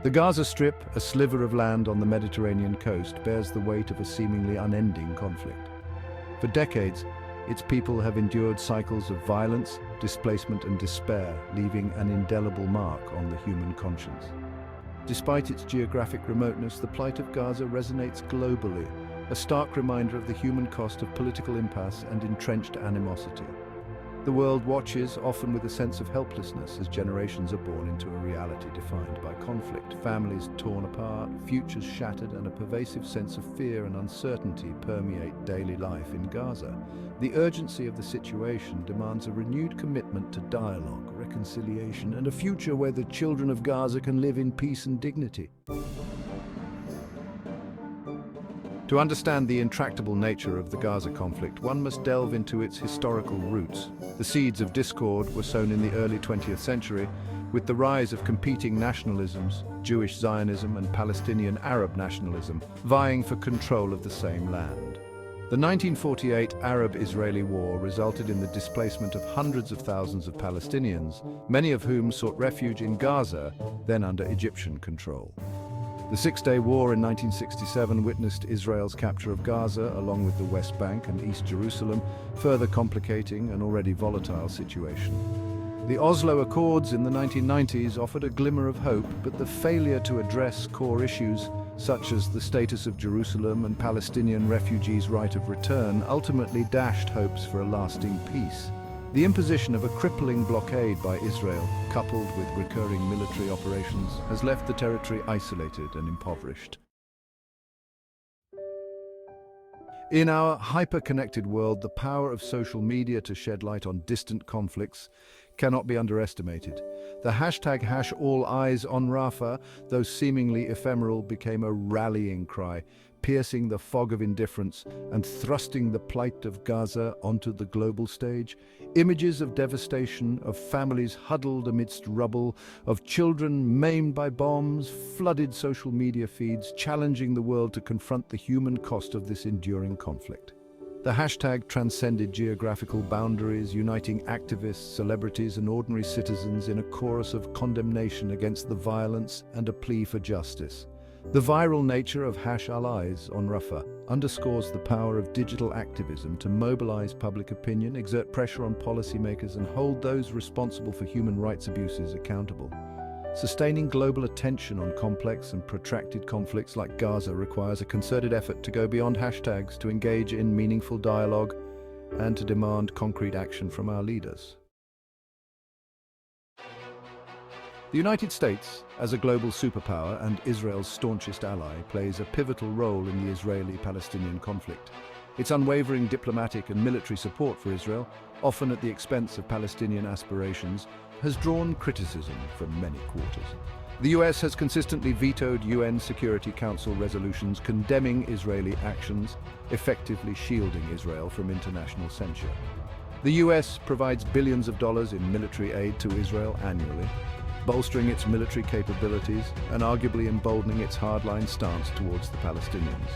The Gaza Strip, a sliver of land on the Mediterranean coast, bears the weight of a seemingly unending conflict. For decades, its people have endured cycles of violence, displacement and despair, leaving an indelible mark on the human conscience. Despite its geographic remoteness, the plight of Gaza resonates globally, a stark reminder of the human cost of political impasse and entrenched animosity. The world watches, often with a sense of helplessness, as generations are born into a reality defined by conflict, families torn apart, futures shattered, and a pervasive sense of fear and uncertainty permeate daily life in Gaza. The urgency of the situation demands a renewed commitment to dialogue, reconciliation, and a future where the children of Gaza can live in peace and dignity. To understand the intractable nature of the Gaza conflict, one must delve into its historical roots. The seeds of discord were sown in the early 20th century, with the rise of competing nationalisms, Jewish Zionism and Palestinian Arab nationalism, vying for control of the same land. The 1948 Arab-Israeli War resulted in the displacement of hundreds of thousands of Palestinians, many of whom sought refuge in Gaza, then under Egyptian control. The Six-Day War in 1967 witnessed Israel's capture of Gaza along with the West Bank and East Jerusalem, further complicating an already volatile situation. The Oslo Accords in the 1990s offered a glimmer of hope, but the failure to address core issues, such as the status of Jerusalem and Palestinian refugees' right of return, ultimately dashed hopes for a lasting peace. The imposition of a crippling blockade by Israel, coupled with recurring military operations, has left the territory isolated and impoverished. In our hyper-connected world, the power of social media to shed light on distant conflicts cannot be underestimated. The hashtag #AllEyesOnRafah, though seemingly ephemeral, became a rallying cry, piercing the fog of indifference and thrusting the plight of Gaza onto the global stage. Images of devastation, of families huddled amidst rubble, of children maimed by bombs, flooded social media feeds, challenging the world to confront the human cost of this enduring conflict. The hashtag transcended geographical boundaries, uniting activists, celebrities, and ordinary citizens in a chorus of condemnation against the violence and a plea for justice. The viral nature of #AllEyesOnRafah underscores the power of digital activism to mobilize public opinion, exert pressure on policymakers, and hold those responsible for human rights abuses accountable. Sustaining global attention on complex and protracted conflicts like Gaza requires a concerted effort to go beyond hashtags, to engage in meaningful dialogue, and to demand concrete action from our leaders. The United States, as a global superpower and Israel's staunchest ally, plays a pivotal role in the Israeli-Palestinian conflict. Its unwavering diplomatic and military support for Israel, often at the expense of Palestinian aspirations, has drawn criticism from many quarters. The US has consistently vetoed UN Security Council resolutions condemning Israeli actions, effectively shielding Israel from international censure. The US provides billions of dollars in military aid to Israel annually, bolstering its military capabilities and arguably emboldening its hardline stance towards the Palestinians.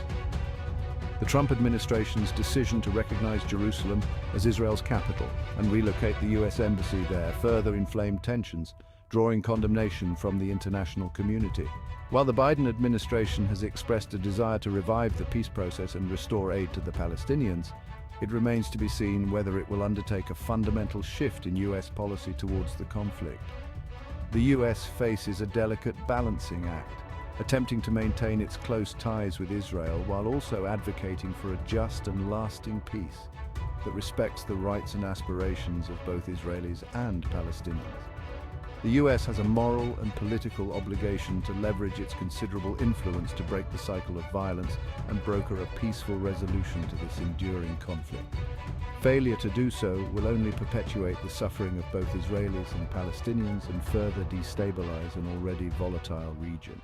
The Trump administration's decision to recognize Jerusalem as Israel's capital and relocate the US embassy there further inflamed tensions, drawing condemnation from the international community. While the Biden administration has expressed a desire to revive the peace process and restore aid to the Palestinians, it remains to be seen whether it will undertake a fundamental shift in US policy towards the conflict. The US faces a delicate balancing act, attempting to maintain its close ties with Israel while also advocating for a just and lasting peace that respects the rights and aspirations of both Israelis and Palestinians. The US has a moral and political obligation to leverage its considerable influence to break the cycle of violence and broker a peaceful resolution to this enduring conflict. Failure to do so will only perpetuate the suffering of both Israelis and Palestinians and further destabilize an already volatile region.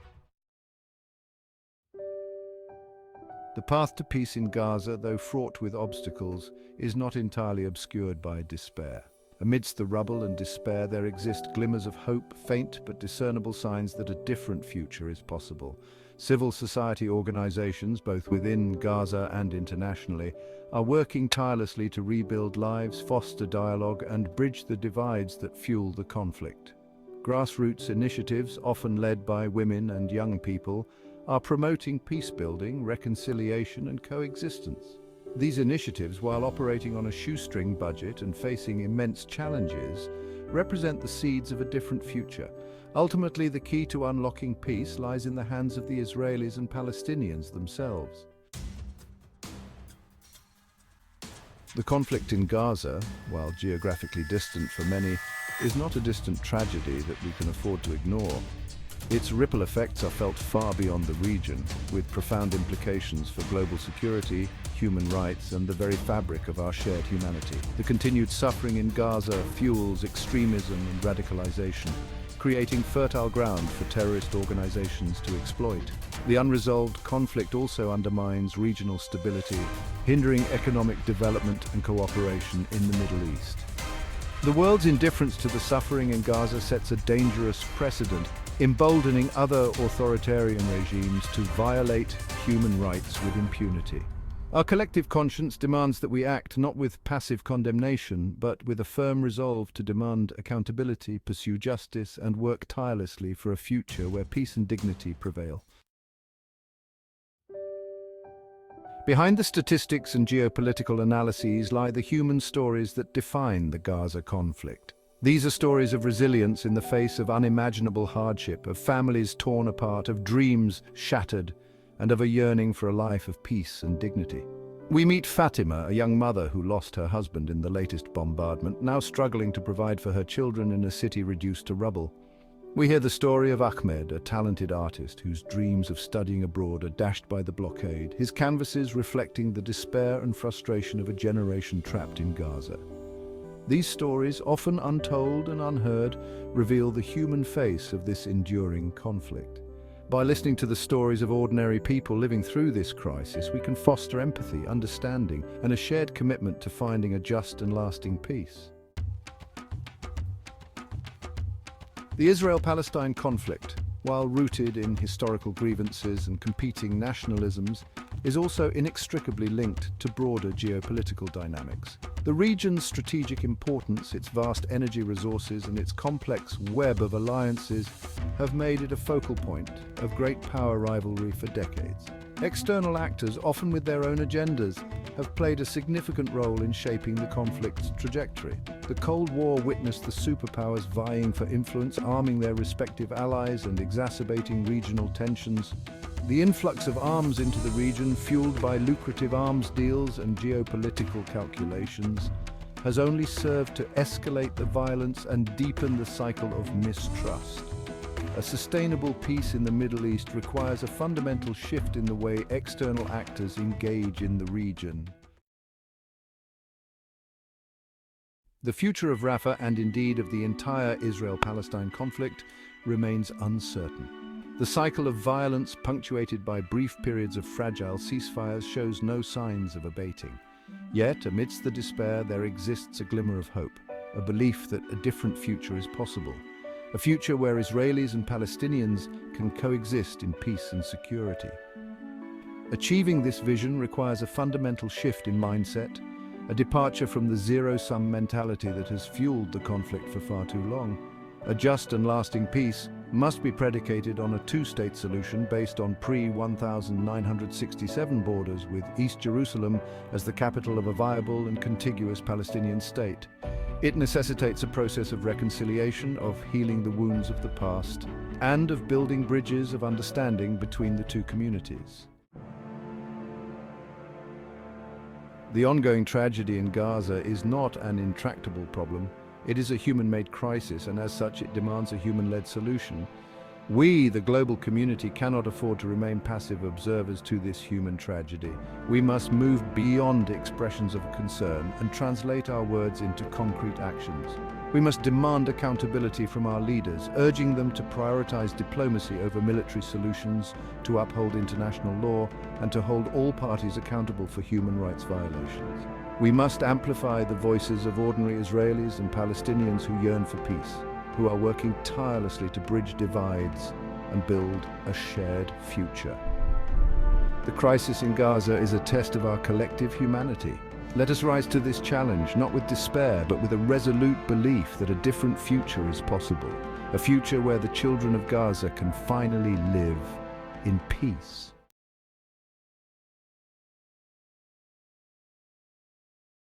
The path to peace in Gaza, though fraught with obstacles, is not entirely obscured by despair. Amidst the rubble and despair, there exist glimmers of hope, faint but discernible signs that a different future is possible. Civil society organizations, both within Gaza and internationally, are working tirelessly to rebuild lives, foster dialogue, and bridge the divides that fuel the conflict. Grassroots initiatives, often led by women and young people, are promoting peace-building, reconciliation and coexistence. These initiatives, while operating on a shoestring budget and facing immense challenges, represent the seeds of a different future. Ultimately, the key to unlocking peace lies in the hands of the Israelis and Palestinians themselves. The conflict in Gaza, while geographically distant for many, is not a distant tragedy that we can afford to ignore. Its ripple effects are felt far beyond the region, with profound implications for global security, human rights, and the very fabric of our shared humanity. The continued suffering in Gaza fuels extremism and radicalization, creating fertile ground for terrorist organizations to exploit. The unresolved conflict also undermines regional stability, hindering economic development and cooperation in the Middle East. The world's indifference to the suffering in Gaza sets a dangerous precedent, emboldening other authoritarian regimes to violate human rights with impunity. Our collective conscience demands that we act not with passive condemnation, but with a firm resolve to demand accountability, pursue justice, and work tirelessly for a future where peace and dignity prevail. Behind the statistics and geopolitical analyses lie the human stories that define the Gaza conflict. These are stories of resilience in the face of unimaginable hardship, of families torn apart, of dreams shattered, and of a yearning for a life of peace and dignity. We meet Fatima, a young mother who lost her husband in the latest bombardment, now struggling to provide for her children in a city reduced to rubble. We hear the story of Ahmed, a talented artist whose dreams of studying abroad are dashed by the blockade, his canvases reflecting the despair and frustration of a generation trapped in Gaza. These stories, often untold and unheard, reveal the human face of this enduring conflict. By listening to the stories of ordinary people living through this crisis, we can foster empathy, understanding, and a shared commitment to finding a just and lasting peace. The Israel-Palestine conflict, while rooted in historical grievances and competing nationalisms, is also inextricably linked to broader geopolitical dynamics. The region's strategic importance, its vast energy resources, and its complex web of alliances have made it a focal point of great power rivalry for decades. External actors, often with their own agendas, have played a significant role in shaping the conflict's trajectory. The Cold War witnessed the superpowers vying for influence, arming their respective allies and exacerbating regional tensions. The influx of arms into the region, fueled by lucrative arms deals and geopolitical calculations, has only served to escalate the violence and deepen the cycle of mistrust. A sustainable peace in the Middle East requires a fundamental shift in the way external actors engage in the region. The future of Rafah, and indeed of the entire Israel-Palestine conflict, remains uncertain. The cycle of violence, punctuated by brief periods of fragile ceasefires, shows no signs of abating. Yet, amidst the despair, there exists a glimmer of hope, a belief that a different future is possible. A future where Israelis and Palestinians can coexist in peace and security. Achieving this vision requires a fundamental shift in mindset, a departure from the zero-sum mentality that has fueled the conflict for far too long. A just and lasting peace must be predicated on a two-state solution based on pre-1967 borders, with East Jerusalem as the capital of a viable and contiguous Palestinian state. It necessitates a process of reconciliation, of healing the wounds of the past, and of building bridges of understanding between the two communities. The ongoing tragedy in Gaza is not an intractable problem. It is a human-made crisis, and as such it demands a human-led solution. We, the global community, cannot afford to remain passive observers to this human tragedy. We must move beyond expressions of concern and translate our words into concrete actions. We must demand accountability from our leaders, urging them to prioritize diplomacy over military solutions, to uphold international law, and to hold all parties accountable for human rights violations. We must amplify the voices of ordinary Israelis and Palestinians who yearn for peace, who are working tirelessly to bridge divides and build a shared future. The crisis in Gaza is a test of our collective humanity. Let us rise to this challenge, not with despair, but with a resolute belief that a different future is possible. A future where the children of Gaza can finally live in peace.